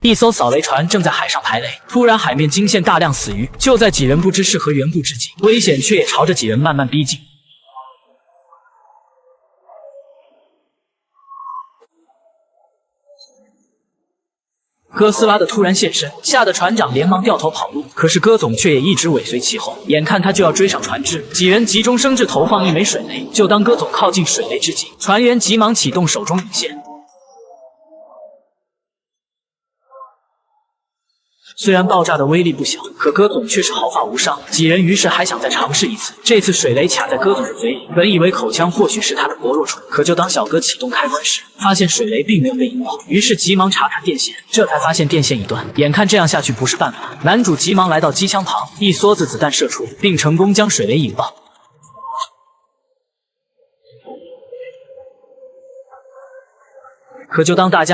一艘扫雷船正在海上排雷，突然海面惊现大量死鱼。就在几人不知是何缘故之际，危险却也朝着几人慢慢逼近。哥斯拉的突然现身，吓得船长连忙掉头跑路，可是哥总却也一直尾随其后。眼看他就要追上船只，几人急中生智投放一枚水雷。就当哥总靠近水雷之际，船员急忙启动手中引线。虽然爆炸的威力不小，可哥总却是毫发无伤。几人于是还想再尝试一次。这次水雷卡在哥总的嘴里，本以为口腔或许是他的薄弱处，可就当小哥启动开关时，发现水雷并没有被引爆，于是急忙查看电线，这才发现电线已断。眼看这样下去不是办法，男主急忙来到机枪旁，一梭子子弹射出，并成功将水雷引爆。可就当大家